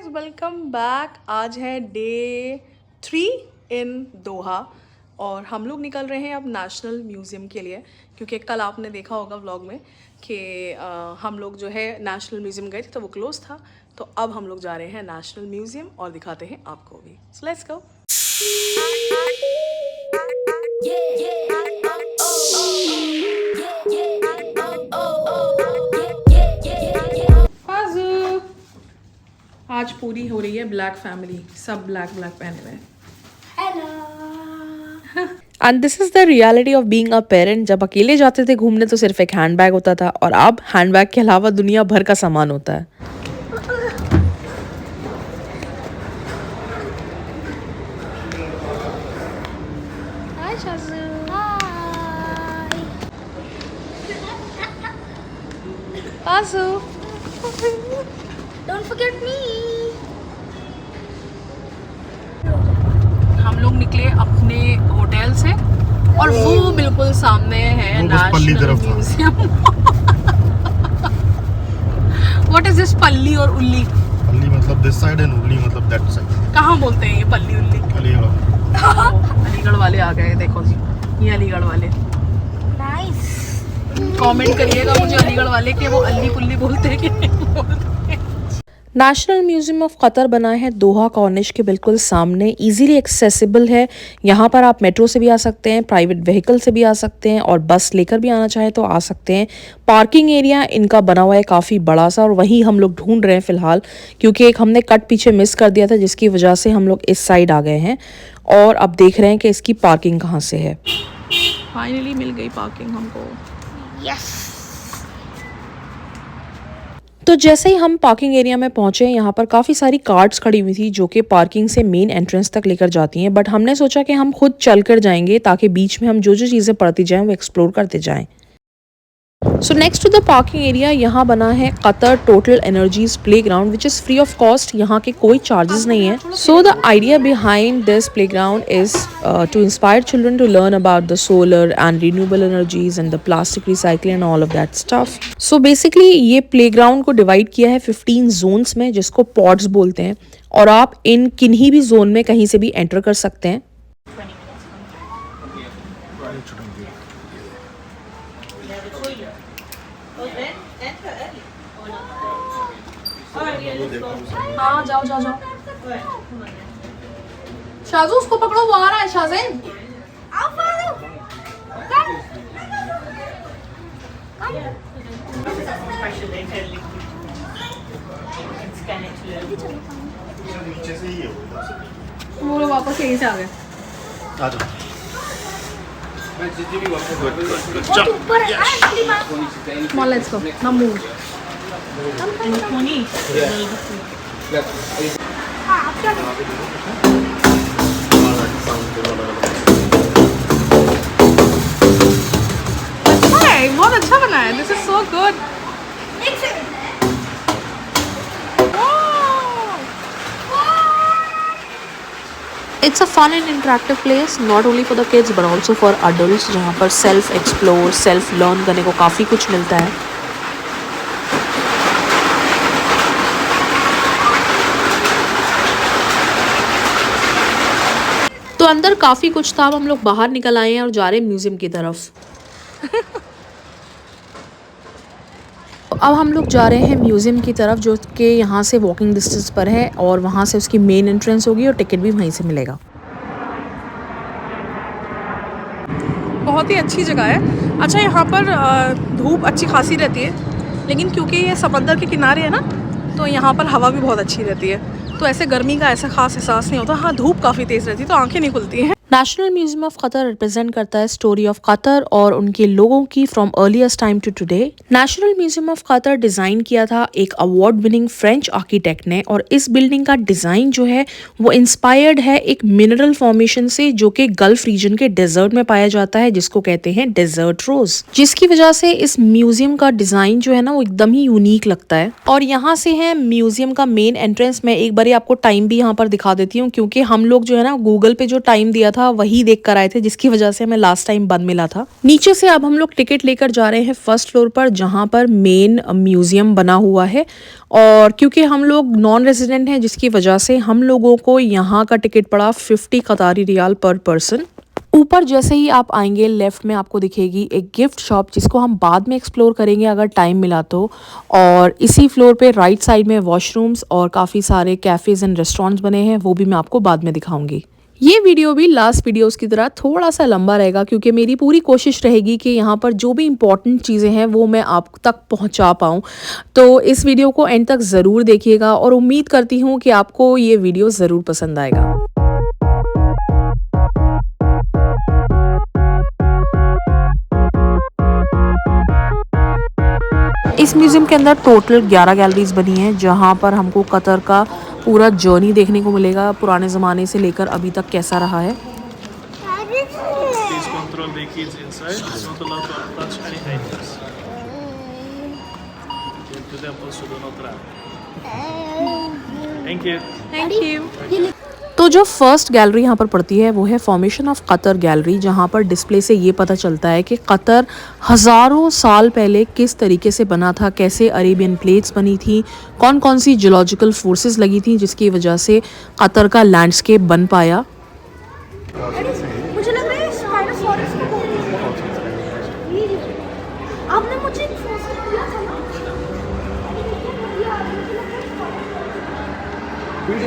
Guys, welcome back. आज है day 3 इन दोहा और हम लोग निकल रहे हैं अब नेशनल म्यूज़ियम के लिए, क्योंकि कल आपने देखा होगा व्लॉग में कि हम लोग जो है नेशनल म्यूज़ियम गए थे तो वो क्लोज था। तो अब हम लोग जा रहे हैं नेशनल म्यूज़ियम और दिखाते हैं आपको भी। So let's go. आज पूरी हो रही है ब्लैक फैमिली, सब ब्लैक ब्लैक पहने हुए हैं। And this is the reality of being a parent. जब अकेले जाते थे घूमने तो सिर्फ एक हैंडबैग होता था और अब हैंडबैग के अलावा दुनिया भर का सामान होता है। हाय शाजू। आजू। Don't forget me. हम लोग निकले अपने होटल से और वो बिल्कुल सामने है national museum. What is this पल्ली और उल्ली? पल्ली मतलब दिस साइड एंड उल्ली मतलब दैट साइड। कहाँ बोलते हैं ये पल्ली उल्ली? अलीगढ़ वाले आ गए, देखो जी, ये अलीगढ़ वाले। Nice. कमेंट करिएगा मुझे अलीगढ़ वाले कि वो अल्ली पुल्ली बोलते हैं कि नहीं बोलते। नेशनल म्यूजियम ऑफ कतर बना है दोहा कॉर्निश के बिल्कुल सामने, इजीली एक्सेसिबल है। यहाँ पर आप मेट्रो से भी आ सकते हैं, प्राइवेट व्हीकल से भी आ सकते हैं और बस लेकर भी आना चाहे तो आ सकते हैं। पार्किंग एरिया इनका बना हुआ है काफ़ी बड़ा सा और वही हम लोग ढूंढ रहे हैं फ़िलहाल, क्योंकि एक हमने कट पीछे मिस कर दिया था जिसकी वजह से हम लोग इस साइड आ गए हैं और अब देख रहे हैं कि इसकी पार्किंग कहाँ से है। फाइनली मिल गई पार्किंग हमको। Yes. तो जैसे ही हम पार्किंग एरिया में पहुंचे, यहाँ पर काफ़ी सारी कार्स खड़ी हुई थी जो कि पार्किंग से मेन एंट्रेंस तक लेकर जाती हैं, बट हमने सोचा कि हम खुद चल कर जाएंगे ताकि बीच में हम जो जो चीज़ें पढ़ती जाएं वो एक्सप्लोर करते जाएं। So next to the parking area यहाँ बना है Qatar total energies playground which is free of cost. यहाँ के कोई चार्जेस नहीं है। So the idea behind this playground is to inspire children to learn about the solar and renewable energies and the plastic recycling and all of that stuff. So basically ये playground को divide किया है 15 Jones में, जिसको pods बोलते हैं, और आप इन किन्हीं भी जोन में कहीं से भी एंटर कर सकते हैं। हाँ जाओ जाओ जाओ। शाजू उसको पकड़ो, वो आ रहा है शाज़ेन। नीचे से ही है वो लोग वापस यहीं से आ गए। आ जाओ। Come on, let's go. Now move. Hey, बहुत अच्छा बना है। This is so good. It's a fun and interactive place not only for the kids but also for adults, जहाँ पर सेल्फ एक्सप्लोर सेल्फ लर्न करने को काफ़ी कुछ मिलता है। तो अंदर काफ़ी कुछ था। अब हम लोग बाहर निकल आए हैं और जा रहे हैं म्यूज़ियम की तरफ। अब हम लोग जा रहे हैं म्यूज़ियम की तरफ, जो कि यहाँ से वॉकिंग डिस्टेंस पर है और वहाँ से उसकी मेन एंट्रेंस होगी और टिकट भी वहीं से मिलेगा। बहुत ही अच्छी जगह है। अच्छा, यहाँ पर धूप अच्छी खासी रहती है, लेकिन क्योंकि ये समंदर के किनारे है ना, तो यहाँ पर हवा भी बहुत अच्छी रहती है, तो ऐसे गर्मी का ऐसा खास एहसास नहीं होता। हाँ, धूप काफ़ी तेज़ रहती है तो आंखें नहीं खुलती हैं। National museum of Qatar represent करता है स्टोरी ऑफ कतर और उनके लोगों की from earliest time to today. National museum of Qatar design किया था एक अवार्ड विनिंग फ्रेंच आर्किटेक्ट ने, और इस बिल्डिंग का डिजाइन जो है वो इंस्पायर्ड है एक मिनरल फॉर्मेशन से जो कि गल्फ रीजन के डेजर्ट में पाया जाता है, जिसको कहते हैं डेजर्ट रोज, जिसकी वजह से इस म्यूजियम का डिजाइन जो है ना वो एकदम ही यूनिक लगता है। और यहाँ से है म्यूजियम का मेन एंट्रेंस। मैं एक बार आपको टाइम भी यहाँ पर दिखा देती हूँ, क्योंकि हम लोग जो है ना गूगल पे जो टाइम दिया था था वही देख कर आए थे, जिसकी वजह से हमें लास्ट टाइम बंद मिला था। नीचे से अब हम लोग टिकट लेकर जा रहे हैं फर्स्ट फ्लोर पर, जहाँ पर मेन म्यूजियम बना हुआ है। और क्योंकि हम लोग नॉन रेजिडेंट हैं, जिसकी वजह से हम लोगों को यहाँ का टिकट पड़ा 50 कतारी रियाल पर पर्सन। ऊपर जैसे ही आप आएंगे लेफ्ट में आपको दिखेगी एक गिफ्ट शॉप, जिसको हम बाद में एक्सप्लोर करेंगे अगर टाइम मिला तो। और इसी फ्लोर पे राइट साइड में वॉशरूम्स और काफ़ी सारे कैफ़ेज़ एंड रेस्टोरेंट्स बने हैं, वो भी मैं आपको बाद में दिखाऊंगी। ये वीडियो भी लास्ट वीडियोस की तरह थोड़ा सा लंबा रहेगा, क्योंकि मेरी पूरी कोशिश रहेगी कि यहाँ पर जो भी इम्पॉर्टेंट चीज़ें हैं वो मैं आप तक पहुँचा पाऊँ। तो इस वीडियो को एंड तक ज़रूर देखिएगा और उम्मीद करती हूँ कि आपको ये वीडियो ज़रूर पसंद आएगा। इस म्यूज़ियम के अंदर टोटल 11 गैलरीज बनी हैं, जहाँ पर हमको कतर का पूरा जर्नी देखने को मिलेगा, पुराने ज़माने से लेकर अभी तक कैसा रहा है। Please control the kids inside. It's not allowed to touch any items. To them also do not run. Thank you. Thank you. तो जो फर्स्ट गैलरी यहाँ पर पड़ती है वो है फॉर्मेशन ऑफ कतर गैलरी, जहाँ पर डिस्प्ले से ये पता चलता है कि कतर हज़ारों साल पहले किस तरीके से बना था, कैसे अरेबियन प्लेट्स बनी थी, कौन कौन सी जियोलॉजिकल फोर्सेस लगी थी जिसकी वजह से कतर का लैंडस्केप बन पाया। मुझे लग रहा है स्पाइनोसॉरस को बोल रही है। आपने मुझे एक फोसिल दिया था ना,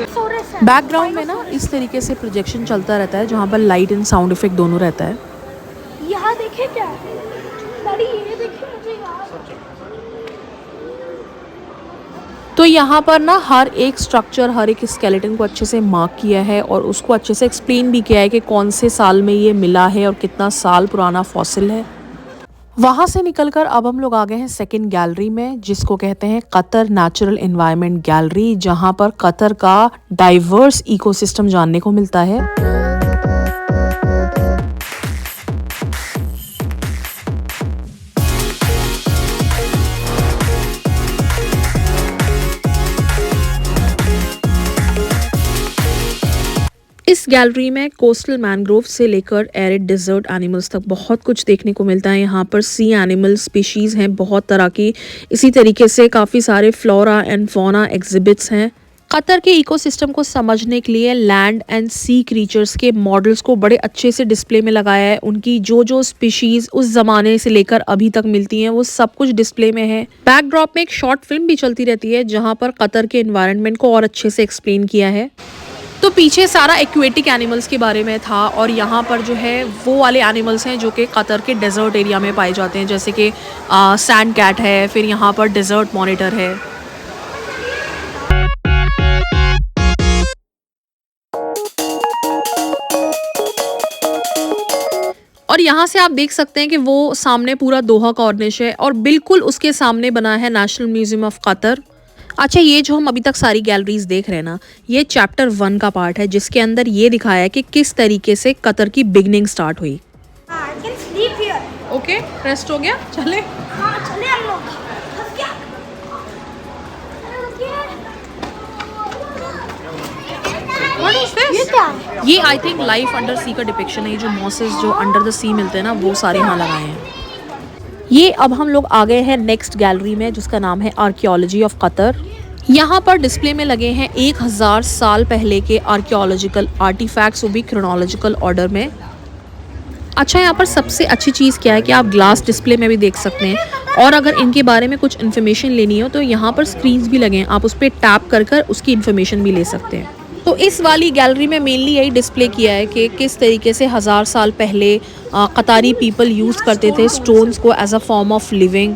सोरस है। बैकग्राउंड में ना इस तरीके से प्रोजेक्शन चलता रहता है, जहाँ पर लाइट एंड साउंड इफेक्ट दोनों रहता है। यहाँ देखे क्या डैडी, ये देखे मुझे यार। तो यहाँ पर ना हर एक स्ट्रक्चर, हर एक स्केलेटन को अच्छे से मार्क किया है और उसको अच्छे से एक्सप्लेन भी किया है कि कौन से साल में ये मिला है और कितना साल पुराना फॉसिल है। वहाँ से निकलकर अब हम लोग आ गए हैं सेकंड गैलरी में, जिसको कहते हैं कतर नेचुरल एनवायरनमेंट गैलरी, जहाँ पर कतर का डाइवर्स इकोसिस्टम जानने को मिलता है। इस गैलरी में कोस्टल मैनग्रोव से लेकर एरिड डिजर्ट एनिमल्स तक बहुत कुछ देखने को मिलता है। यहाँ पर सी एनिमल स्पीशीज़ हैं बहुत तरह की, इसी तरीके से काफ़ी सारे फ्लोरा एंड फौना एग्जिबिट्स हैं। कतर के इकोसिस्टम को समझने के लिए लैंड एंड सी क्रीचर्स के मॉडल्स को बड़े अच्छे से डिस्प्ले में लगाया है। उनकी जो जो स्पीशीज़ उस ज़माने से लेकर अभी तक मिलती हैं वो सब कुछ डिस्प्ले में है। बैकड्रॉप में एक शॉर्ट फिल्म भी चलती रहती है, जहाँ पर कतर के एनवायरनमेंट को और अच्छे से एक्सप्लेन किया है। तो पीछे सारा एक्वेटिक एनिमल्स के बारे में था, और यहाँ पर जो है वो वाले एनिमल्स हैं जो कि कतर के डेजर्ट एरिया में पाए जाते हैं, जैसे कि सैंड कैट है, फिर यहाँ पर डेजर्ट मॉनिटर है। और यहाँ से आप देख सकते हैं कि वो सामने पूरा दोहा कॉर्निश है और बिल्कुल उसके सामने बना है नेशनल म्यूजियम ऑफ कतर। अच्छा, ये जो हम अभी तक सारी गैलरीज देख रहे हैं ना, ये चैप्टर 1 का पार्ट है, जिसके अंदर ये दिखाया है कि किस तरीके से कतर की बिगनिंग स्टार्ट हुई। I can sleep here. Okay, rest हो गया, चले। हाँ चले हम लोग। फंस गया। अरे रुकिए। What is this? ये क्या है? ये आई थिंक लाइफ अंडर सी का डिपिक्शन है। ये जो मॉसेस जो अंडर द सी मिलते हैं ना, वो सारे यहाँ लगाए हैं। ये अब हम लोग आ गए हैं नेक्स्ट गैलरी में, जिसका नाम है आर्कियोलॉजी ऑफ कतर। यहाँ पर डिस्प्ले में लगे हैं 1000 साल पहले के आर्कियोलॉजिकल आर्टिफैक्ट्स, वो भी क्रोनोलॉजिकल ऑर्डर में। अच्छा, यहाँ पर सबसे अच्छी चीज़ क्या है कि आप ग्लास डिस्प्ले में भी देख सकते हैं, और अगर इनके बारे में कुछ इन्फॉर्मेशन लेनी हो तो यहाँ पर स्क्रीन्स भी लगे हैं, आप उस पर टैप कर कर उसकी इन्फॉर्मेशन भी ले सकते हैं। तो इस वाली गैलरी में मेनली यही डिस्प्ले किया है कि किस तरीके से 1000 साल पहले कतारी पीपल यूज़ करते थे स्टोन्स को as a form of living.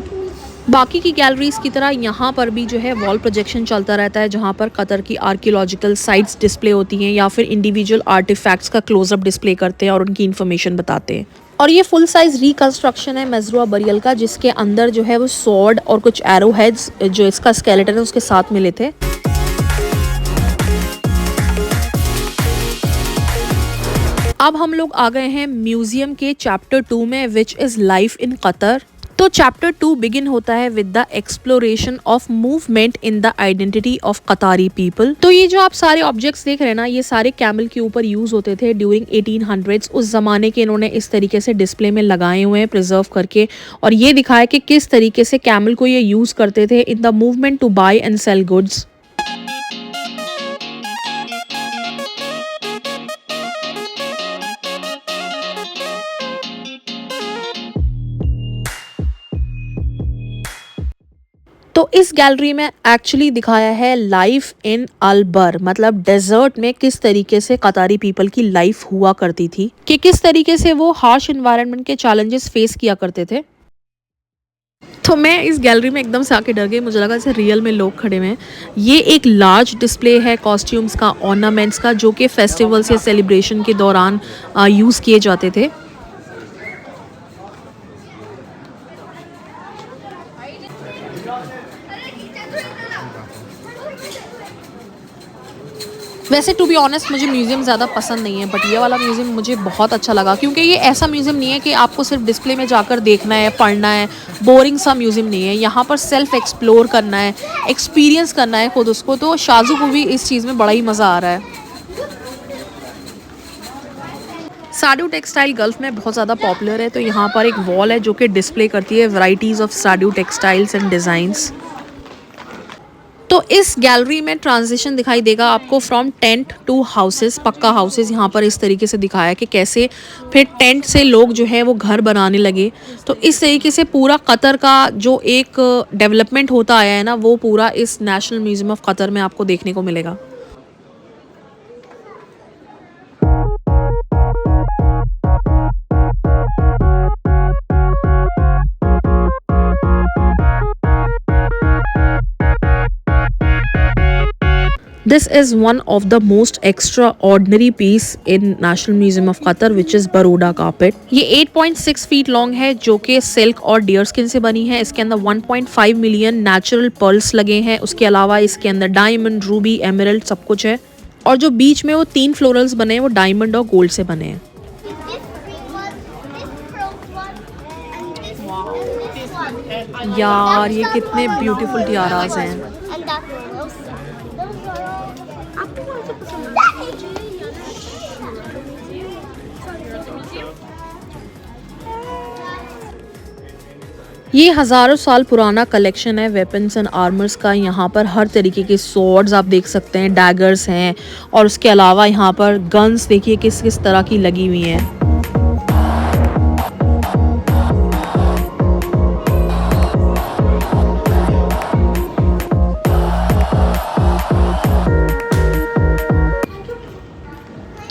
बाकी की गैलरीज की तरह यहाँ पर भी जो है वॉल प्रोजेक्शन चलता रहता है, जहाँ पर कतर की आर्कियोलॉजिकल साइट्स डिस्प्ले होती हैं या फिर इंडिविजुअल आर्टिफैक्ट्स का क्लोजअप डिस्प्ले करते हैं और उनकी इन्फॉर्मेशन बताते हैं। और ये फुल साइज रिकंस्ट्रक्शन है मेजरूआ बरियल का, जिसके अंदर जो है वो स्वॉर्ड और कुछ एरो हेड्स जो इसका स्केलेटन है उसके साथ मिले थे। अब हम लोग आ गए हैं म्यूजियम के चैप्टर 2 में, which is life in Qatar. तो चैप्टर 2 बिगिन होता है with the exploration of movement in the identity of Katari people. तो ये जो आप सारे ऑब्जेक्ट्स देख रहे हैं ना, ये सारे कैमल के ऊपर यूज होते थे ड्यूरिंग 1800s। उस जमाने के इन्होंने इस तरीके से डिस्प्ले में लगाए हुए हैं प्रिजर्व करके, और ये दिखाया कि किस तरीके से कैमल को ये यूज करते थे in the movement to buy and sell goods. तो इस गैलरी में एक्चुअली दिखाया है लाइफ इन अलबर, मतलब डेजर्ट में किस तरीके से कतारी पीपल की लाइफ हुआ करती थी, कि किस तरीके से वो हार्श एनवायरनमेंट के चैलेंजेस फेस किया करते थे। तो मैं इस गैलरी में एकदम से आके डर गई, मुझे लगा जैसे रियल में लोग खड़े हुए हैं। ये एक लार्ज डिस्प्ले है कॉस्ट्यूम्स का, ऑर्नामेंट्स का, जो कि फेस्टिवल्स या सेलिब्रेशन के दौरान यूज़ किए जाते थे। वैसे टू बी ऑनेस्ट मुझे म्यूज़ियम ज़्यादा पसंद नहीं है, बट ये वाला म्यूज़ियम मुझे बहुत अच्छा लगा, क्योंकि ये ऐसा म्यूज़ियम नहीं है कि आपको सिर्फ डिस्प्ले में जाकर देखना है, पढ़ना है, बोरिंग सा म्यूज़ियम नहीं है। यहाँ पर सेल्फ एक्सप्लोर करना है, एक्सपीरियंस करना है खुद उसको। तो शाजू को भी इस चीज़ में बड़ा ही मज़ा आ रहा है। साडू टेक्सटाइल गल्फ में बहुत ज़्यादा पॉपुलर है। तो यहाँ पर एक वॉल है जो कि डिस्प्ले करती है varieties of Sadu textiles and designs. तो इस गैलरी में ट्रांजिशन दिखाई देगा आपको फ्रॉम टेंट टू हाउसेस, पक्का हाउसेस। यहाँ पर इस तरीके से दिखाया कि कैसे फिर टेंट से लोग जो है वो घर बनाने लगे। तो इस तरीके से पूरा कतर का जो एक डेवलपमेंट होता आया है ना, वो पूरा इस नेशनल म्यूज़ियम ऑफ कतर में आपको देखने को मिलेगा। This is one of the most extraordinary piece in National Museum of Qatar, which is Baroda carpet. ये 8.6 फीट लॉन्ग है, जो कि सिल्क और डियर स्किन से बनी है। इसके अंदर 1.5 मिलियन नेचुरल पर्ल्स लगे हैं। उसके अलावा इसके अंदर डायमंड, रूबी, एमरल्ड सब कुछ है। और जो बीच में वो 3 फ्लोरल्स बने हैं वो डायमंड और गोल्ड से बने हैं। यार ये कितने ब्यूटीफुल टियाराज हैं। ये हज़ारों साल पुराना कलेक्शन है वेपन्स एंड आर्मर्स का। यहाँ पर हर तरीके के स्वॉर्ड्स आप देख सकते हैं, डैगर्स हैं, और उसके अलावा यहाँ पर गन्स देखिए किस किस तरह की लगी हुई हैं।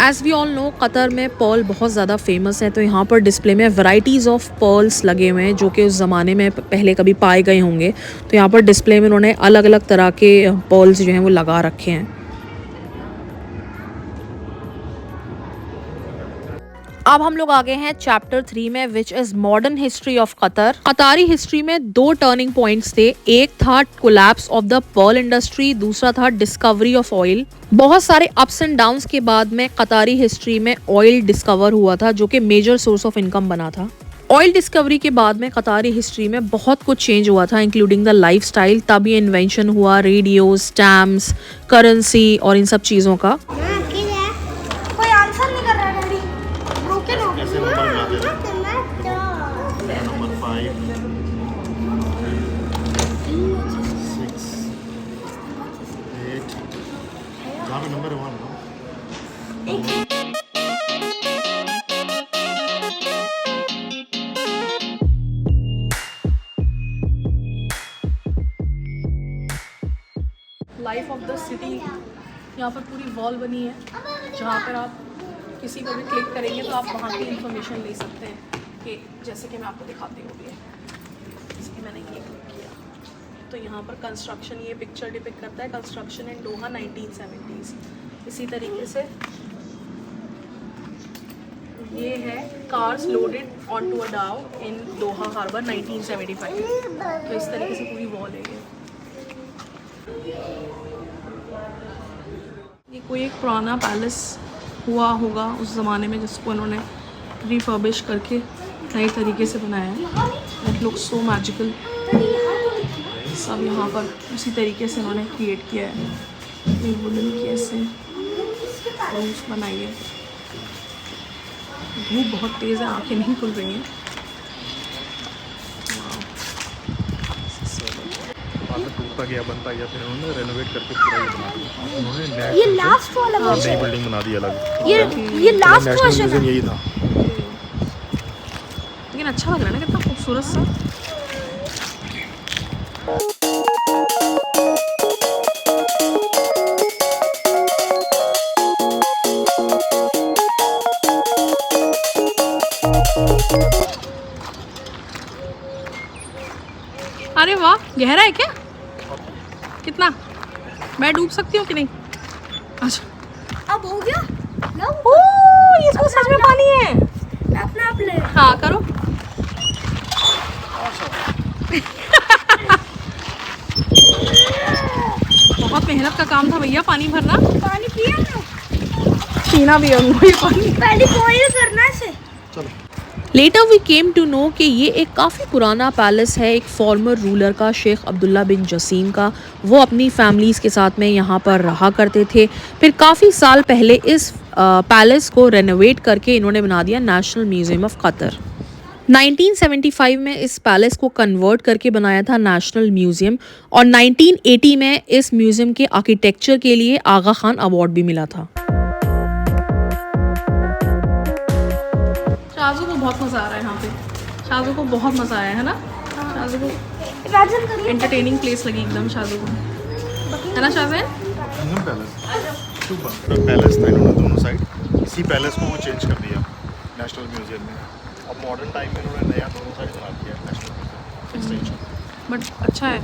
As we all know Qatar में पर्ल बहुत ज़्यादा फेमस है। तो यहाँ पर डिस्प्ले में वैरायटीज़ ऑफ पर्ल्स लगे हुए हैं, जो कि उस ज़माने में पहले कभी पाए गए होंगे। तो यहाँ पर डिस्प्ले में उन्होंने अलग अलग तरह के पर्ल्स जो हैं वो लगा रखे हैं। अब हम लोग आगे हैं चैप्टर 3 में, which is modern history of Qatar. Qatari history में 2 टर्निंग पॉइंट्स थे। एक था collapse of the pearl industry, दूसरा था डिस्कवरी ऑफ ऑयल। बहुत सारे अप्स एंड डाउन्स के बाद में कतारी हिस्ट्री में ऑयल डिस्कवर हुआ था, जो कि मेजर सोर्स ऑफ इनकम बना था। ऑयल डिस्कवरी के बाद में कतारी हिस्ट्री में बहुत कुछ चेंज हुआ था, इंक्लूडिंग द लाइफस्टाइल। तब ये इन्वेंशन हुआ रेडियो, स्टैम्प्स, करेंसी और इन सब चीज़ों का। कोई आंसर नहीं कर रहा है डैडी, ब्रोकन हो गया। नंबर 5 6 8 जहाँ पे number 1 life of the city. यहाँ पर पूरी वॉल बनी है, जहाँ पर आप किसी को भी क्लिक करेंगे तो आप वहाँ की इंफॉर्मेशन ले सकते हैं। कि जैसे कि मैं आपको दिखाती हूँ, जैसे कि मैंने ये क्लिक किया तो यहाँ पर कंस्ट्रक्शन, ये पिक्चर डिपिक्ट करता है कंस्ट्रक्शन इन दोहा 1970s। इसी तरीके से ये है cars loaded on to a dhow in Doha harbour 1975। तो इस तरीके से पूरी वॉल है ये कोई एक पुराना पैलेस हुआ होगा उस ज़माने में, जिसको इन्होंने रिफर्बिश करके नए तरीके से बनाया है। It looks so magical. सब यहाँ पर उसी तरीके से उन्होंने क्रिएट किया है, ये वुडन की ऐसे रूम्स बनाई है। धूप बहुत तेज़ है, आंखें नहीं खुल रही हैं। टूटता गया, बनता गया, फिर उन्होंने रेनोवेट करके पूरा ये बना दिया। उन्होंने ये लास्ट वाला नई वर्जन, बिल्डिंग बना दी अलग। ये लास्ट नेशनल वर्जन म्यूजियम है। यही था। लेकिन अच्छा लग रहा है ना, कितना खूबसूरत सा। अरे वाह, गहरा है क्या? कितना? मैं डूब सकती हूँ कि नहीं? अच्छा, अब हो गया लो, ओह इसको सच में पानी है। अपना आप ले। हाँ करो। बहुत मेहनत का काम था भैया पानी भरना। पानी पिया ना, पीना भी है उनको ये पानी। पहले बॉईल करना है इसे। Later we came to know कि ये एक काफ़ी पुराना पैलेस है, एक फॉर्मर रूलर का, शेख अब्दुल्ला बिन जसीम का। वो अपनी फैमिलीज़ के साथ में यहाँ पर रहा करते थे। फिर काफ़ी साल पहले इस पैलेस को रेनोवेट करके इन्होंने बना दिया नेशनल म्यूज़ियम ऑफ कतर। 1975 में इस पैलेस को कन्वर्ट करके बनाया था नेशनल म्यूज़ियम, और 1980 में इस म्यूज़ियम के आर्किटेक्चर के लिए आगा खान अवार्ड भी मिला था। शाजू को बहुत मज़ा आ रहा है यहाँ पे। शाजू को बहुत मज़ा आया है ना? शाजू को राजन करिए। एंटरटेनिंग प्लेस लगी एकदम शाजू को, है ना शाज़ैन? पैलेस था इन्होंने दोनों साइड, इसी पैलेस को वो चेंज कर दिया नेशनल म्यूजियम में। अब मॉडर्न टाइम में इन्होंने नया दोनों साइड बना दिया नेशनल म्यूजियम एक्सटेंशन। बट अच्छा है।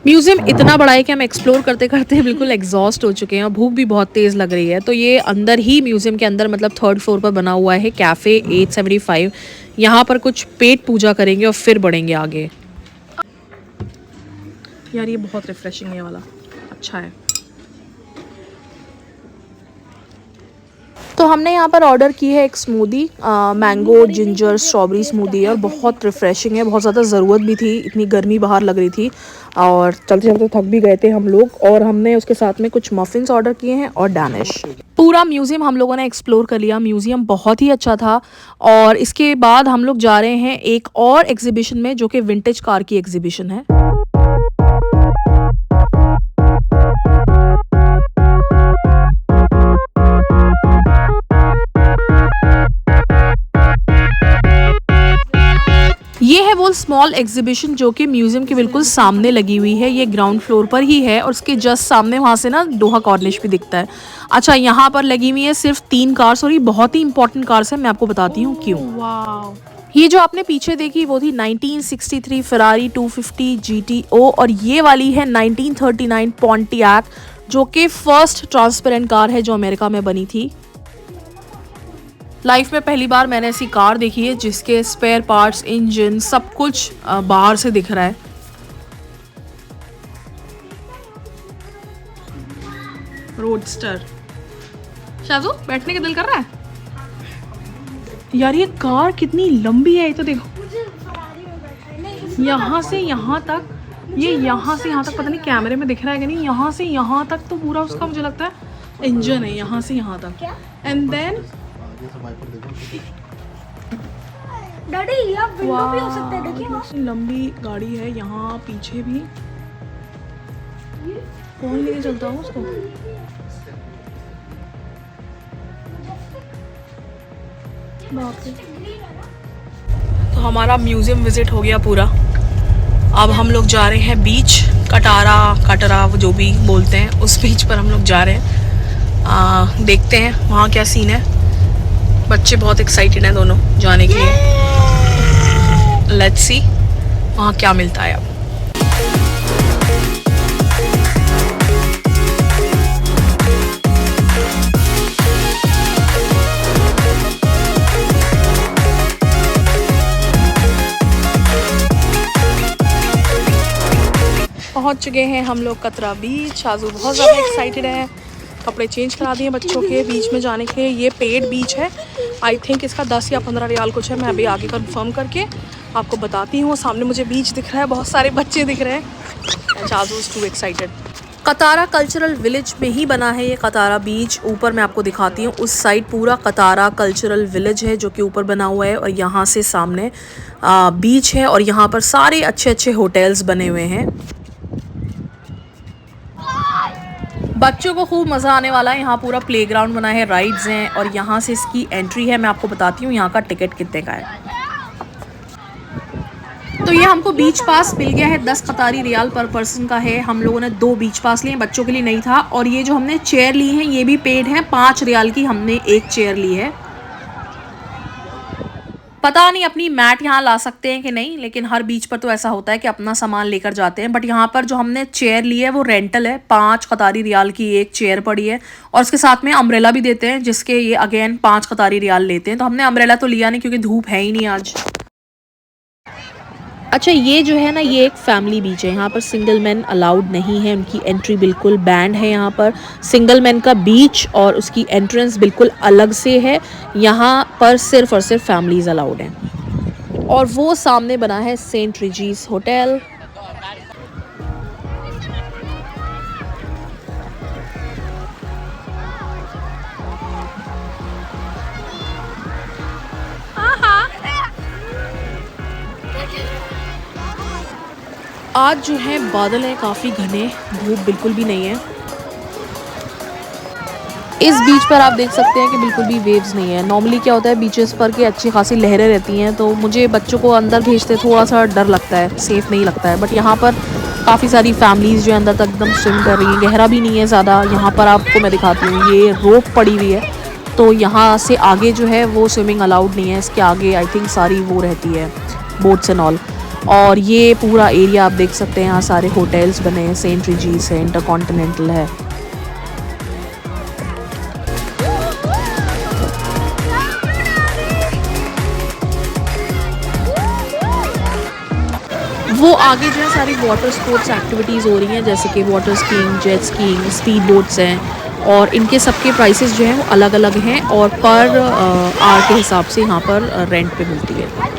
म्यूज़ियम इतना बड़ा है कि हम एक्सप्लोर करते करते बिल्कुल एग्जॉस्ट हो चुके हैं और भूख भी बहुत तेज़ लग रही है। तो ये अंदर ही म्यूज़ियम के अंदर, मतलब 3rd फ्लोर पर बना हुआ है कैफ़े 875। यहाँ पर कुछ पेट पूजा करेंगे और फिर बढ़ेंगे आगे। यार ये बहुत रिफ्रेशिंग है ये वाला, अच्छा है। तो हमने यहाँ पर ऑर्डर की है एक smoothie, mango ginger strawberry smoothie है, और बहुत रिफ़्रेशिंग है। बहुत ज़्यादा ज़रूरत भी थी, इतनी गर्मी बाहर लग रही थी और चलते चलते थक भी गए थे हम लोग। और हमने उसके साथ में कुछ मफ़िन्स ऑर्डर किए हैं और डैनिश। पूरा म्यूज़ियम हम लोगों ने एक्सप्लोर कर लिया। म्यूज़ियम बहुत ही अच्छा था। और इसके बाद हम लोग जा रहे हैं एक और एग्जीबिशन में, जो कि विंटेज कार की एग्जीबिशन है। ये है वो स्मॉल एग्जीबिशन जो कि म्यूज़ियम के बिल्कुल सामने लगी हुई है। ये ग्राउंड फ्लोर पर ही है और उसके जस्ट सामने वहाँ से ना दोहा कॉर्निश भी दिखता है। अच्छा, यहाँ पर लगी हुई है सिर्फ 3 कार्स, और ये बहुत ही इंपॉर्टेंट कार्स है। मैं आपको बताती हूँ क्यों। वाह, ये जो आपने पीछे देखी वो थी 1963 फरारी 250 GTO, और ये वाली है 1939 पॉन्टियाक, जो कि फर्स्ट ट्रांसपेरेंट कार है जो अमेरिका में बनी थी। लाइफ में पहली बार मैंने ऐसी कार देखी है जिसके स्पेयर पार्ट्स, इंजन, सब कुछ बाहर से दिख रहा है। रोडस्टर। शाजू बैठने का दिल कर रहा है? यार ये कार कितनी लंबी है, ये तो देखो। मुझे फरारी में बैठा है। नहीं, यहाँ से यहाँ तक, ये यहाँ से यहाँ तक, पता नहीं कैमरे में दिख रहा है कि नहीं, यहाँ से यहाँ तक तो पूरा उसका मुझे लगता है इंजन है, यहाँ से यहाँ तक। क्या? एंड देन डैडी ये विंडो भी हो सकता है, देखिए वहाँ। लंबी गाड़ी है, यहाँ पीछे भी। कौन लेके चलता हूँ उसको? तो हमारा म्यूजियम विजिट हो गया पूरा। अब हम लोग जा रहे हैं बीच, कटरा जो भी बोलते हैं, उस बीच पर हम लोग जा रहे हैं। देखते हैं वहाँ क्या सीन है। बच्चे बहुत एक्साइटेड हैं दोनों जाने के लिए। लेट्स सी वहाँ क्या मिलता है अब। पहुंच चुके हैं हम लोग कतरा बीच। आजू बहुत ज़्यादा एक्साइटेड है। कपड़े चेंज करा दिए बच्चों के बीच में जाने के। ये पेड बीच है, आई थिंक इसका 10 या 15 रियाल कुछ है। मैं अभी आगे कंफर्म करके आपको बताती हूँ। सामने मुझे बीच दिख रहा है, बहुत सारे बच्चे दिख रहे हैं। चाजू is too excited. Katara cultural village में ही बना है ये कतारा बीच। ऊपर मैं आपको दिखाती हूँ, उस साइड पूरा कतारा कल्चरल विलेज है जो कि ऊपर बना हुआ है, और यहाँ से सामने बीच है, और यहाँ पर सारे अच्छे अच्छे होटल्स बने हुए हैं। बच्चों को खूब मज़ा आने वाला है। यहाँ पूरा प्लेग्राउंड बना है, राइड्स हैं, और यहाँ से इसकी एंट्री है। मैं आपको बताती हूँ यहाँ का टिकट कितने का है। तो ये हमको बीच पास मिल गया है, 10 कतारी रियाल पर पर्सन का है। हम लोगों ने 2 बीच पास लिए, बच्चों के लिए नहीं था। और ये जो हमने चेयर ली है ये भी पेड है, 5 रियाल की हमने एक चेयर ली है। पता नहीं अपनी मैट यहाँ ला सकते हैं कि नहीं, लेकिन हर बीच पर तो ऐसा होता है कि अपना सामान लेकर जाते हैं। बट यहाँ पर जो हमने चेयर ली है वो रेंटल है, 5 कतारी रियाल की एक चेयर पड़ी है, और उसके साथ में अम्ब्रेला भी देते हैं, जिसके ये अगेन 5 कतारी रियाल लेते हैं। तो हमने अम्ब्रेला तो लिया नहीं क्योंकि धूप है ही नहीं आज। अच्छा, ये जो है ना, ये एक फैमिली बीच है। यहाँ पर सिंगल मैन अलाउड नहीं है, उनकी एंट्री बिल्कुल बैंड है। यहाँ पर सिंगल मैन का बीच और उसकी एंट्रेंस बिल्कुल अलग से है। यहाँ पर सिर्फ और सिर्फ फैमिलीज अलाउड हैं। और वो सामने बना है सेंट रिजीस होटल। आज जो है बादल है काफ़ी घने, धूप बिल्कुल भी नहीं है। इस बीच पर आप देख सकते हैं कि बिल्कुल भी वेव्स नहीं है। नॉर्मली क्या होता है बीचेस पर कि अच्छी खासी लहरें रहती हैं, तो मुझे बच्चों को अंदर भेजते थोड़ा सा डर लगता है, सेफ़ नहीं लगता है। बट यहाँ पर काफ़ी सारी फैमिलीज़ जो है अंदर तक एकदम स्विम कर रही हैं। गहरा भी नहीं है ज़्यादा। यहाँ पर आपको मैं दिखाती हूँ, ये रोप पड़ी हुई है, तो यहाँ से आगे जो है वो स्विमिंग अलाउड नहीं है। इसके आगे आई थिंक सारी वो रहती है, बोट्स एंड ऑल। और ये पूरा एरिया आप देख सकते हैं, यहाँ सारे होटल्स बने हैं। सेंट रिजीस है, इंटरकॉन्टिनेंटल है। वो आगे जो है सारी वाटर स्पोर्ट्स एक्टिविटीज़ हो रही हैं, जैसे कि water skiing, jet skiing, speed boats हैं, और इनके सबके प्राइसेस जो हैं वो अलग अलग हैं, और पर आवर के हिसाब से यहाँ पर रेंट पे मिलती है।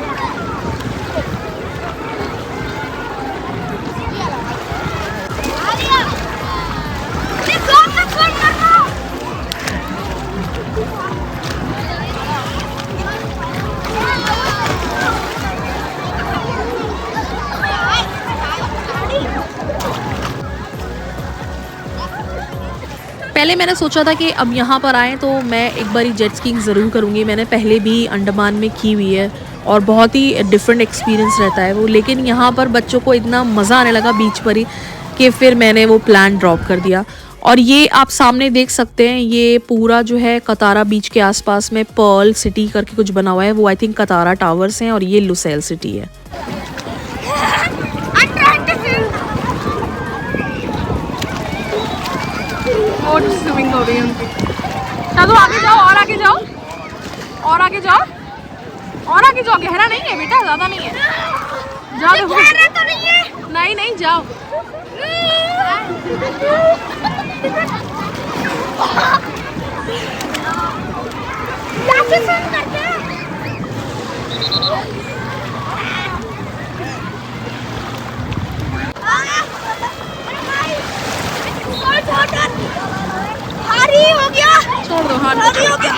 पहले मैंने सोचा था कि अब यहाँ पर आएँ तो मैं एक बारी जेट स्कीइंग ज़रूर करूँगी। मैंने पहले भी अंडमान में की हुई है और बहुत ही डिफरेंट एक्सपीरियंस रहता है वो, लेकिन यहाँ पर बच्चों को इतना मज़ा आने लगा बीच पर ही कि फिर मैंने वो प्लान ड्रॉप कर दिया। और ये आप सामने देख सकते हैं, ये पूरा जो है कतारा बीच के आसपास में पर्ल सिटी करके कुछ बना हुआ है, वो आई थिंक कतारा टावर्स हैं, और ये लुसेल सिटी है। और स्विमिंग हो रही है उनकी। चलो आगे जाओ, और आगे जाओ, और आगे जाओ, और आगे जाओ। गहरा नहीं है बेटा, ज़्यादा नहीं है। जाओ देखो। गहरा तो नहीं है। नहीं नहीं, जाओ। भारी हो गया, छोड़ दो, हाथ भारी हो गया।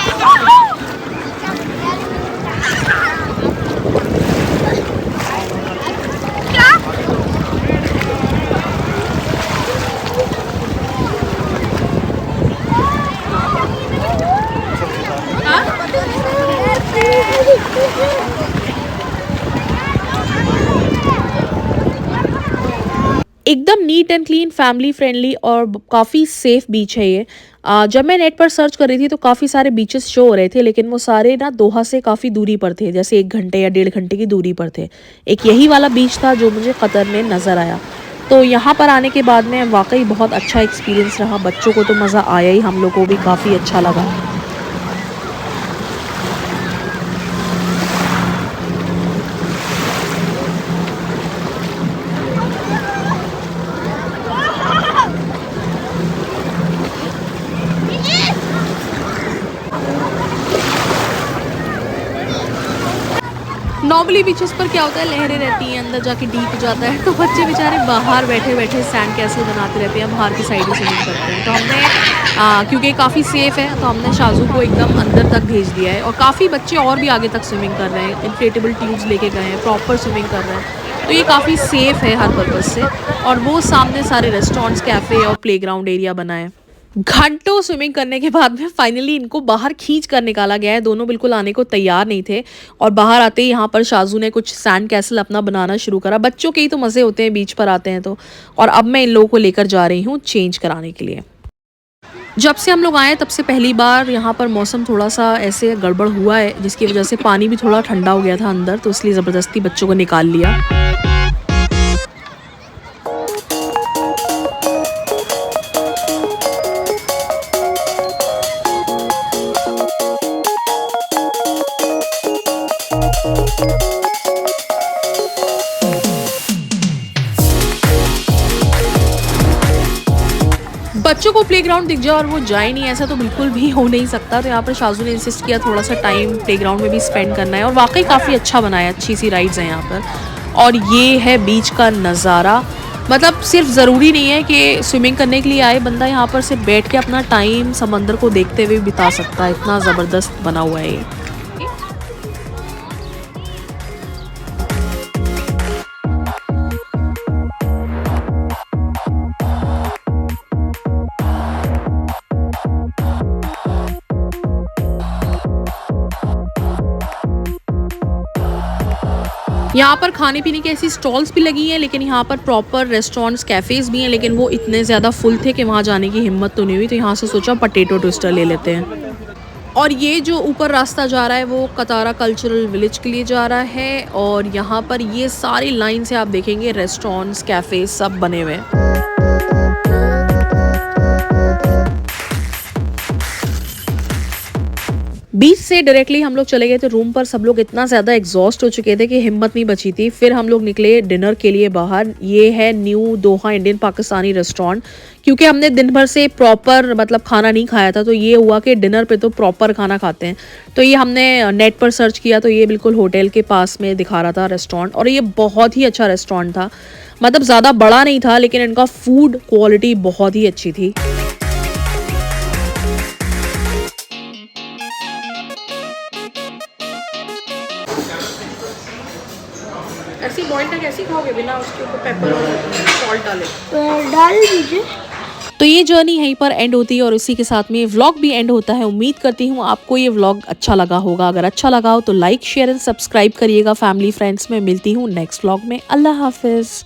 क्या? एकदम neat and clean, family friendly और काफ़ी सेफ़ बीच है ये। जब मैं नेट पर सर्च कर रही थी तो काफ़ी सारे बीचेस शो हो रहे थे, लेकिन वो सारे ना दोहा से काफ़ी दूरी पर थे, जैसे 1 घंटे या 1.5 घंटे की दूरी पर थे। एक यही वाला बीच था जो मुझे कतर में नज़र आया। तो यहाँ पर आने के बाद में वाकई बहुत अच्छा एक्सपीरियंस रहा। बच्चों को तो मज़ा आया ही, हम लोग को भी काफ़ी अच्छा लगा। नॉर्मली बीचेस पर क्या होता है, लहरें रहती हैं, अंदर जाके डीप जाता है, तो बच्चे बेचारे बाहर बैठे बैठे सैंड कैसल बनाते रहते हैं, बाहर की साइड ही स्विमिंग करते हैं। तो हमने क्योंकि काफ़ी सेफ़ है तो हमने शाजू को एकदम अंदर तक भेज दिया है। और काफ़ी बच्चे और भी आगे तक स्विमिंग कर रहे हैं, इन्फ्लेटेबल ट्यूब्स लेके गए हैं, प्रॉपर स्विमिंग कर रहे हैं। तो ये काफ़ी सेफ़ है हर पर्पज़ से। और वो सामने सारे रेस्टोरेंट्स, कैफ़े और प्लेग्राउंड एरिया बना है। घंटों स्विमिंग करने के बाद में फाइनली इनको बाहर खींच कर निकाला गया है। दोनों बिल्कुल आने को तैयार नहीं थे और बाहर आते ही यहाँ पर शाजू ने कुछ सैंड कैसल अपना बनाना शुरू करा। बच्चों के ही तो मज़े होते हैं बीच पर आते हैं तो। और अब मैं इन लोगों को लेकर जा रही हूँ चेंज कराने के लिए। जब से हम लोग आए तब से पहली बार यहाँ पर मौसम थोड़ा सा ऐसे गड़बड़ हुआ है, जिसकी वजह से पानी भी थोड़ा ठंडा हो गया था अंदर, तो इसलिए ज़बरदस्ती बच्चों को निकाल लिया। बच्चों को प्लेग्राउंड दिख जाए और वो जाए नहीं, ऐसा तो बिल्कुल भी हो नहीं सकता। तो यहाँ पर शाजू ने इंसिस्ट किया थोड़ा सा टाइम प्लेग्राउंड में भी स्पेंड करना है, और वाकई काफ़ी अच्छा बनाया, अच्छी सी राइड्स हैं यहाँ पर। और ये है बीच का नज़ारा। मतलब सिर्फ ज़रूरी नहीं है कि स्विमिंग करने के लिए आए बंदा यहाँ पर सिर्फ बैठ के अपना टाइम समंदर को देखते हुए बिता सकता है, इतना ज़बरदस्त बना हुआ है ये। यहाँ पर खाने पीने की ऐसी स्टॉल्स भी लगी हैं, लेकिन यहाँ पर प्रॉपर रेस्टोरेंट्स, कैफ़ेज़ भी हैं, लेकिन वो इतने ज़्यादा फुल थे कि वहाँ जाने की हिम्मत तो नहीं हुई। तो यहाँ से सोचा पोटैटो ट्विस्टर ले लेते हैं। और ये जो ऊपर रास्ता जा रहा है वो कतारा कल्चरल विलेज के लिए जा रहा है। और यहाँ पर ये सारी लाइन से आप देखेंगे रेस्टोरेंट्स, कैफ़े सब बने हुए हैं। बीच से डायरेक्टली हम लोग चले गए थे रूम पर। सब लोग इतना ज़्यादा एग्जॉस्ट हो चुके थे कि हिम्मत नहीं बची थी। फिर हम लोग निकले डिनर के लिए बाहर। ये है न्यू दोहा इंडियन पाकिस्तानी रेस्टोरेंट। क्योंकि हमने दिन भर से प्रॉपर मतलब खाना नहीं खाया था, तो ये हुआ कि डिनर पे तो प्रॉपर खाना खाते हैं। तो ये हमने नेट पर सर्च किया तो ये बिल्कुल होटल के पास में दिखा रहा था रेस्टोरेंट, और ये बहुत ही अच्छा रेस्टोरेंट था। मतलब ज़्यादा बड़ा नहीं था, लेकिन इनका फूड क्वालिटी बहुत ही अच्छी थी। ऐसी बॉइल्ड एग कैसी खाओगे बिना उसके ऊपर पेपर और सॉल्ट डाले? डाल दीजिए। तो ये जर्नी यहीं पर एंड होती है और इसी के साथ में ये व्लॉग भी एंड होता है। उम्मीद करती हूँ आपको ये व्लॉग अच्छा लगा होगा। अगर अच्छा लगा हो तो लाइक, शेयर एंड सब्सक्राइब करिएगा फैमिली फ्रेंड्स में। मिलती हूँ नेक्स्ट व्लॉग में। अल्लाह हाफिज़।